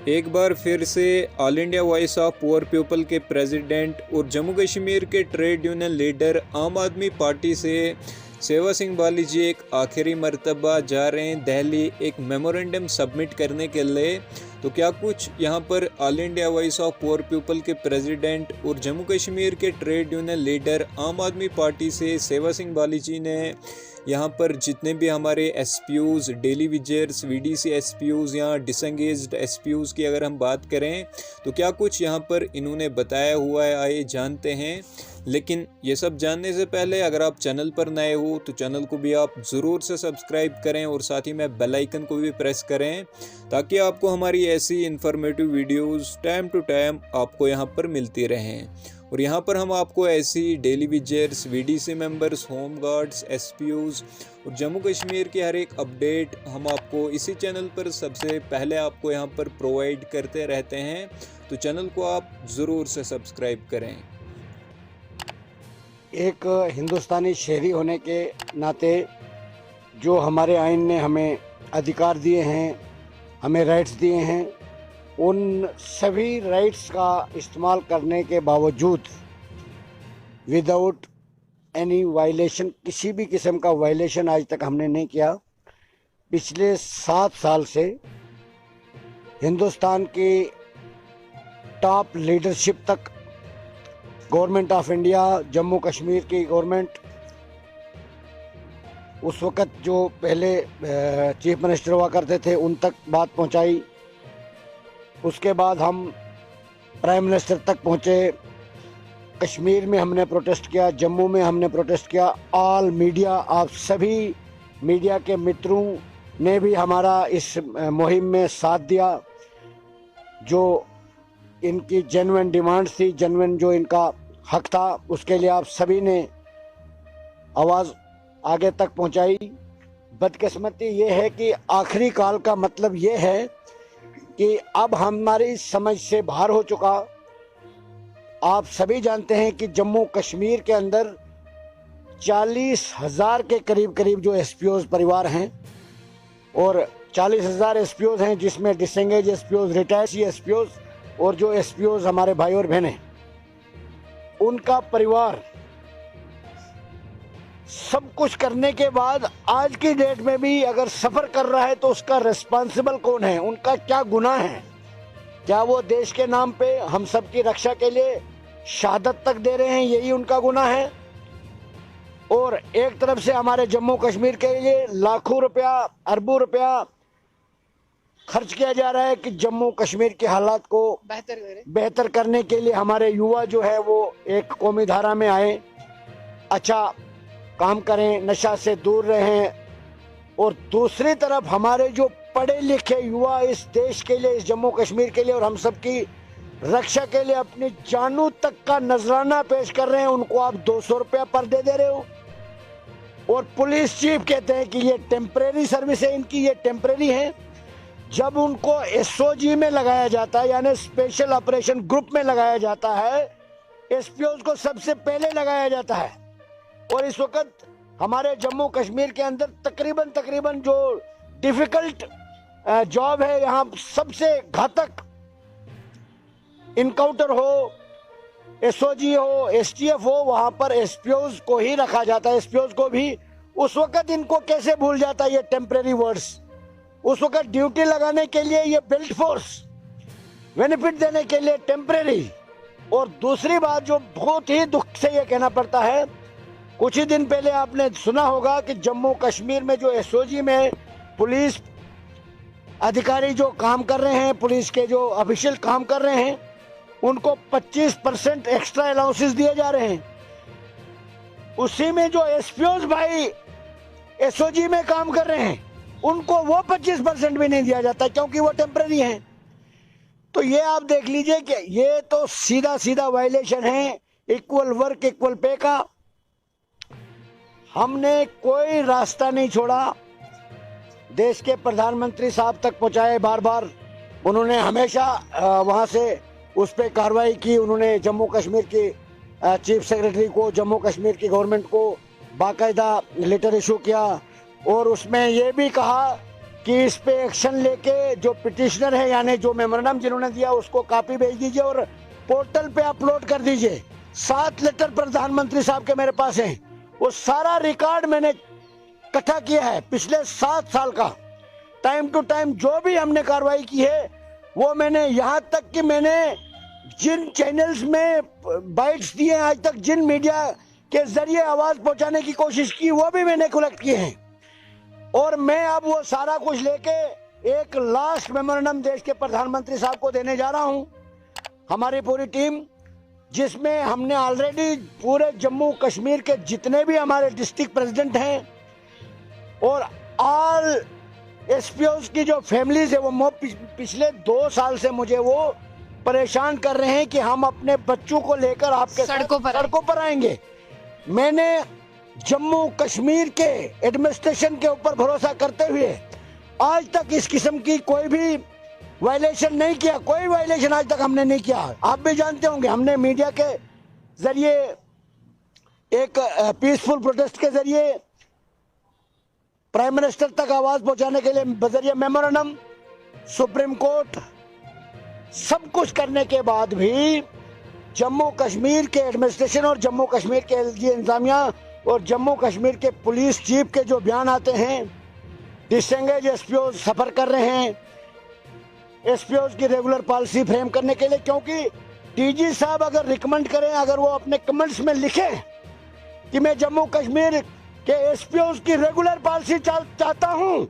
एक बार फिर से all India voice of poor people के प्रेसिडेंट और जम्मू कश्मीर के ट्रेड यूनियन लीडर आम आदमी पार्टी से सेवा सिंह बाली जी एक आखिरी मर्तबा जा रहे हैं दिल्ली एक मेमोरेंडम सबमिट करने के लिए। तो क्या कुछ यहाँ पर all India voice of poor people के प्रेसिडेंट और जम्मू कश्मीर के ट्रेड यूनियन लीडर आम आदमी पार्टी से सेवा सिंह बाली जी ने यहाँ पर जितने भी हमारे एसपीयूज़, डेली विजर्स, वीडीसी एसपीयूज़ या डिसंगेज्ड एसपीयूज़ की अगर हम बात करें तो क्या कुछ यहाँ पर इन्होंने बताया हुआ है, आइए जानते हैं। लेकिन ये सब जानने से पहले अगर आप चैनल पर नए हो तो चैनल को भी आप ज़रूर से सब्सक्राइब करें और साथ ही में बेल आइकन को भी प्रेस करें ताकि आपको हमारी ऐसी informative videos time to time आपको यहाँ पर मिलती रहें। और यहाँ पर हम आपको ऐसी daily wagers, VDC members, home guards, SPUs और जम्मू कश्मीर की हर एक अपडेट हम आपको इसी चैनल पर सबसे पहले आपको यहाँ पर प्रोवाइड करते रहते हैं। तो चैनल को आप ज़रूर से सब्सक्राइब करें। एक हिंदुस्तानी शहरी होने के नाते जो हमारे आइन ने हमें अधिकार दिए हैं, हमें राइट्स दिए हैं, उन सभी राइट्स का इस्तेमाल करने के बावजूद विदाउट एनी वायलेशन, किसी भी किस्म का वायलेशन आज तक हमने नहीं किया। पिछले 7 साल से हिंदुस्तान की टॉप लीडरशिप तक, government of India, Jammu Kashmir की गवर्नमेंट, उस वक़्त जो पहले चीफ मिनिस्टर हुआ करते थे उन तक बात पहुंचाई। उसके बाद हम प्राइम मिनिस्टर तक पहुंचे। कश्मीर में हमने प्रोटेस्ट किया, जम्मू में हमने प्रोटेस्ट किया। ऑल मीडिया, आप सभी मीडिया के मित्रों ने भी हमारा इस मुहिम में साथ दिया। जो इनकी जेन्युइन डिमांड थी, जेन्युइन जो इनका हक था, उसके लिए आप सभी ने आवाज़ आगे तक पहुंचाई। बदकिस्मती ये है कि आखिरी काल का मतलब ये है कि अब हमारी समझ से बाहर हो चुका। आप सभी जानते हैं कि जम्मू कश्मीर के अंदर 40,000 के करीब जो एसपीओज परिवार हैं और 40,000 एसपीओज हैं, जिसमें डिसेंगेज एसपीओज, रिटायर्ड एसपीओज और जो एसपीओज हमारे भाई और बहन हैं, उनका परिवार सब कुछ करने के बाद आज की डेट में भी अगर सफर कर रहा है तो उसका रिस्पांसिबल कौन है? उनका क्या गुनाह है? क्या वो देश के नाम पे हम सब की रक्षा के लिए शहादत तक दे रहे हैं, यही उनका गुनाह है? और एक तरफ से हमारे जम्मू कश्मीर के लिए लाखों रुपया, अरबों रुपया खर्च किया जा रहा है कि जम्मू कश्मीर के हालात को बेहतर करने के लिए हमारे युवा जो है वो एक कौमी धारा में आए, अच्छा काम करें, नशा से दूर रहें। और दूसरी तरफ हमारे जो पढ़े लिखे युवा इस देश के लिए, इस जम्मू कश्मीर के लिए और हम सब की रक्षा के लिए अपनी जानों तक का नजराना पेश कर रहे हैं, उनको आप 200 रुपया पर दे दे रहे हो। और पुलिस चीफ कहते हैं कि ये टेम्परेरी सर्विस है इनकी, ये टेम्परेरी है। जब उनको एसओजी में लगाया जाता है, यानी स्पेशल ऑपरेशन ग्रुप में लगाया जाता है, एसपीओज को सबसे पहले लगाया जाता है। और इस वक्त हमारे जम्मू कश्मीर के अंदर तकरीबन जो डिफिकल्ट जॉब है, यहाँ सबसे घातक इनकाउंटर हो, एसओजी हो, एसटीएफ हो, वहां पर एसपीओज को ही रखा जाता है। एसपीओज को भी उस वक्त इनको कैसे भूल जाता है ये टेम्परेरी वर्ड्स? उस वक्त ड्यूटी लगाने के लिए ये बेल्ट फोर्स, बेनिफिट देने के लिए टेम्परेरी। और दूसरी बात जो बहुत ही दुख से ये कहना पड़ता है, कुछ ही दिन पहले आपने सुना होगा कि जम्मू कश्मीर में जो एसओजी में पुलिस अधिकारी जो काम कर रहे हैं, पुलिस के जो ऑफिशियल काम कर रहे हैं, उनको 25% एक्स्ट्रा अलाउंसेस दिए जा रहे हैं। उसी में जो एसपीओज भाई एसओजी में काम कर रहे हैं, उनको वो 25% भी नहीं दिया जाता क्योंकि वो टेम्पररी हैं। तो ये आप देख लीजिए कि ये तो सीधा वायलेशन है इक्वल वर्क इक्वल पे का। हमने कोई रास्ता नहीं छोड़ा, देश के प्रधानमंत्री साहब तक पहुंचाए बार, उन्होंने हमेशा वहां से उस पर कार्रवाई की। उन्होंने जम्मू कश्मीर की चीफ सेक्रेटरी को, जम्मू कश्मीर की गवर्नमेंट को बाकायदा लेटर इशू किया और उसमें ये भी कहा कि इस पे एक्शन लेके जो पिटिशनर है यानी जो मेमोरेंडम जिन्होंने दिया उसको कॉपी भेज दीजिए और पोर्टल पे अपलोड कर दीजिए। 7 लेटर प्रधानमंत्री साहब के मेरे पास हैं, वो सारा रिकॉर्ड मैंने इकट्ठा किया है पिछले 7 साल का। टाइम टू टाइम जो भी हमने कार्रवाई की है वो मैंने, यहाँ तक कि मैंने जिन चैनल्स में बाइट्स दिए आज तक, जिन मीडिया के जरिए आवाज पहुंचाने की कोशिश की, वो भी मैंने कलेक्ट किए हैं। और मैं अब वो सारा कुछ लेके एक लास्ट मेमोरेंडम देश के प्रधानमंत्री साहब को देने जा रहा हूं। हमारी पूरी टीम, जिसमें हमने ऑलरेडी पूरे जम्मू कश्मीर के जितने भी हमारे डिस्ट्रिक्ट प्रेसिडेंट हैं और ऑल एसपीओज की जो फैमिलीज है, वो पिछले 2 साल से मुझे वो परेशान कर रहे हैं कि हम अपने बच्चों को लेकर आपके सड़कों पर आएंगे। मैंने जम्मू कश्मीर के एडमिनिस्ट्रेशन के ऊपर भरोसा करते हुए आज तक इस किस्म की कोई भी वायलेशन नहीं किया, कोई वायलेशन आज तक हमने नहीं किया। आप भी जानते होंगे, हमने मीडिया के जरिए एक पीसफुल प्रोटेस्ट के जरिए प्राइम मिनिस्टर तक आवाज पहुंचाने के लिए बजरिया मेमोरेंडम, सुप्रीम कोर्ट, सब कुछ करने के बाद भी जम्मू कश्मीर के एडमिनिस्ट्रेशन और जम्मू कश्मीर के एलजी इंतजामिया और जम्मू कश्मीर के पुलिस चीफ के जो बयान आते हैं, डिसएंगेज एसपीओ सफर कर रहे हैं एसपीओ की रेगुलर पॉलिसी फ्रेम करने के लिए। क्योंकि डीजी साहब अगर रिकमेंड करें, अगर वो अपने कमेंट्स में लिखें कि मैं जम्मू कश्मीर के एसपीओ की रेगुलर पॉलिसी चाहता हूं,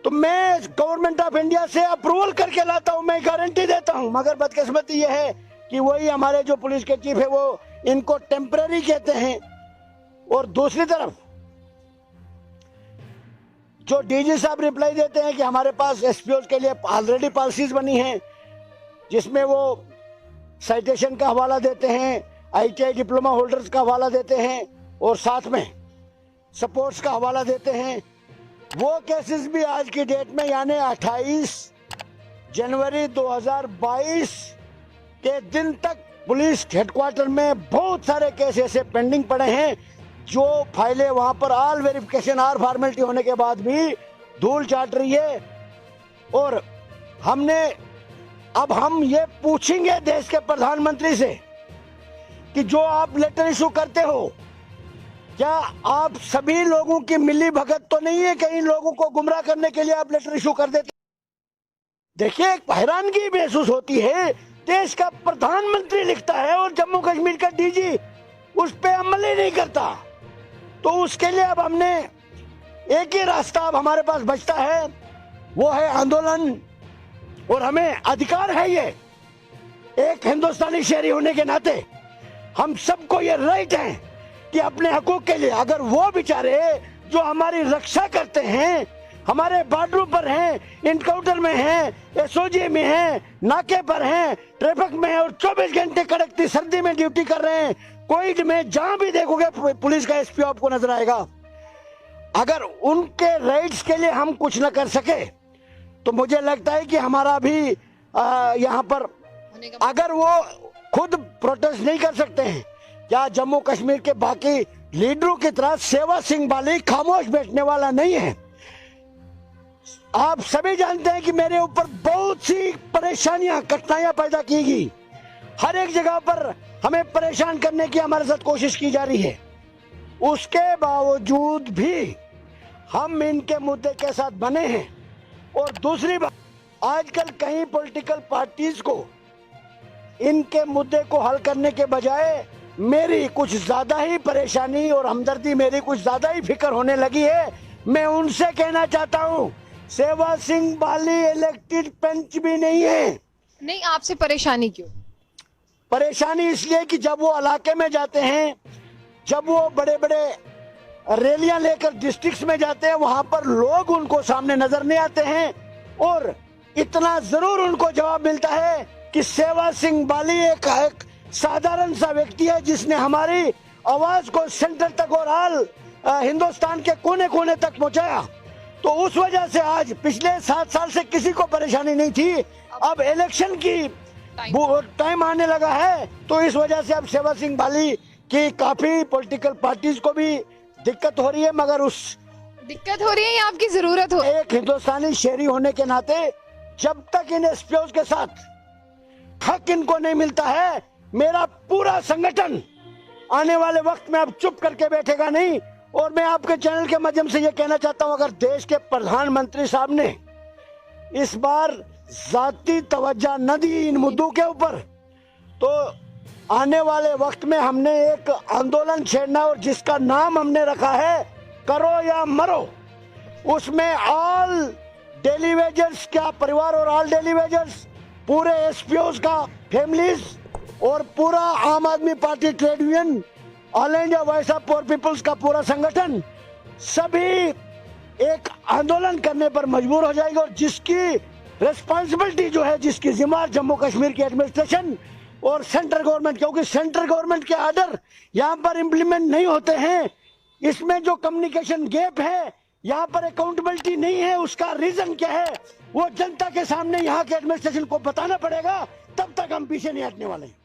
तो मैं गवर्नमेंट ऑफ इंडिया से अप्रूवल करके लाता हूं, मैं गारंटी देता हूं। मगर बदकिस्मती यह है कि वही हमारे जो पुलिस के चीफ है वो इनको टेम्पररी कहते हैं। और दूसरी तरफ जो डीजी साहब रिप्लाई देते हैं कि हमारे पास एसपीओ के लिए ऑलरेडी पॉलिसीज बनी हैं, जिसमें वो साइटेशन का हवाला देते हैं, आईटीआई डिप्लोमा होल्डर्स का हवाला देते हैं और साथ में सपोर्ट्स का हवाला देते हैं। वो केसेस भी आज की डेट में यानी 28 जनवरी 2022 के दिन तक पुलिस हेडक्वार्टर में बहुत सारे केस ऐसे पेंडिंग पड़े हैं जो फाइलें वहां पर ऑल वेरिफिकेशन और फॉर्मेलिटी होने के बाद भी धूल चाट रही है। और हम ये पूछेंगे देश के प्रधानमंत्री से कि जो आप लेटर इशू करते हो, क्या आप सभी लोगों की मिली भगत तो नहीं है? कई लोगों को गुमराह करने के लिए आप लेटर इशू कर देते। देखिए, एक हैरानगी महसूस होती है, देश का प्रधानमंत्री लिखता है और जम्मू कश्मीर का डीजी उस पे अमल ही नहीं करता। तो उसके लिए अब हमने एक ही रास्ता अब हमारे पास बचता है, वो है आंदोलन। और हमें अधिकार है, ये एक हिंदुस्तानी शहरी होने के नाते हम सबको ये राइट है कि अपने हकूक के लिए, अगर वो बेचारे जो हमारी रक्षा करते हैं, हमारे बॉर्डर पर हैं, इनकाउंटर में हैं, एसओजी में हैं, नाके पर हैं, ट्रैफिक में हैं और 24 घंटे कड़कती सर्दी में ड्यूटी कर रहे हैं, कोविड में जहां भी देखोगे पुलिस का एसपी आपको नजर आएगा। अगर उनके राइट्स के लिए हम कुछ न कर सके तो मुझे लगता है कि हमारा भी यहाँ पर, अगर वो खुद प्रोटेस्ट नहीं कर सकते हैं, क्या जम्मू कश्मीर के बाकी लीडरों की तरह सेवा सिंह बाली खामोश बैठने वाला नहीं है। आप सभी जानते हैं कि मेरे ऊपर बहुत सी परेशानियां, कठिनाइयां पैदा की गई, हर एक जगह पर हमें परेशान करने की हमारे साथ कोशिश की जा रही है। उसके बावजूद भी हम इनके मुद्दे के साथ बने हैं। और दूसरी बात, आजकल कई पॉलिटिकल पार्टीज को इनके मुद्दे को हल करने के बजाय मेरी कुछ ज्यादा ही परेशानी और हमदर्दी, मेरी कुछ ज्यादा ही फिक्र होने लगी है। मैं उनसे कहना चाहता हूँ, सेवा सिंह बाली इलेक्टेड पंच भी नहीं है। नहीं, आपसे परेशानी क्यों? परेशानी इसलिए कि जब वो इलाके में जाते हैं, जब वो बड़े बड़े रैलियां लेकर डिस्ट्रिक्ट्स में जाते हैं, वहां पर लोग उनको सामने नजर नहीं आते हैं। और इतना जरूर उनको जवाब मिलता है कि सेवा सिंह बाली एक साधारण सा व्यक्ति है जिसने हमारी आवाज को सेंटर तक और ऑल हिंदुस्तान के कोने कोने तक पहुंचाया। तो उस वजह से आज पिछले 7 साल से किसी को परेशानी नहीं थी। अब इलेक्शन की टाइम आने लगा है, तो इस वजह से अब सेवा सिंह बाली की काफी पॉलिटिकल पार्टीज को भी दिक्कत हो रही है। मगर उस दिक्कत हो रही है या आपकी जरूरत हो? एक हिंदुस्तानी शहरी होने के नाते जब तक इन एसपीओ के साथ हक इनको नहीं मिलता है, मेरा पूरा संगठन आने वाले वक्त में अब चुप करके बैठेगा नहीं। और मैं आपके चैनल के माध्यम से ये कहना चाहता हूं, अगर देश के प्रधानमंत्री साहब ने इस बार जाती तवज्जो न दी इन मुद्दों के ऊपर, तो आने वाले वक्त में हमने एक आंदोलन छेड़ना और जिसका नाम हमने रखा है करो या मरो। उसमें ऑल डेली वेजर्स का परिवार और ऑल डेली वेजर्स, पूरे एसपीओ का फैमिलीज और पूरा Aam Aadmi Party trade union, all India voice of poor peoples का पूरा संगठन, सभी एक आंदोलन करने पर मजबूर हो जाएंगे। और जिसकी रिस्पॉन्सिबिलिटी जो है, जिसकी जिम्मेदार जम्मू कश्मीर की एडमिनिस्ट्रेशन और सेंट्रल गवर्नमेंट, क्योंकि सेंट्रल गवर्नमेंट के आर्डर यहाँ पर इम्प्लीमेंट नहीं होते हैं, इसमें जो कम्युनिकेशन गैप है, यहाँ पर अकाउंटेबिलिटी नहीं है, उसका रीजन क्या है वो जनता के सामने यहाँ के एडमिनिस्ट्रेशन को बताना पड़ेगा। तब तक हम पीछे नहीं हटने वाले हैं।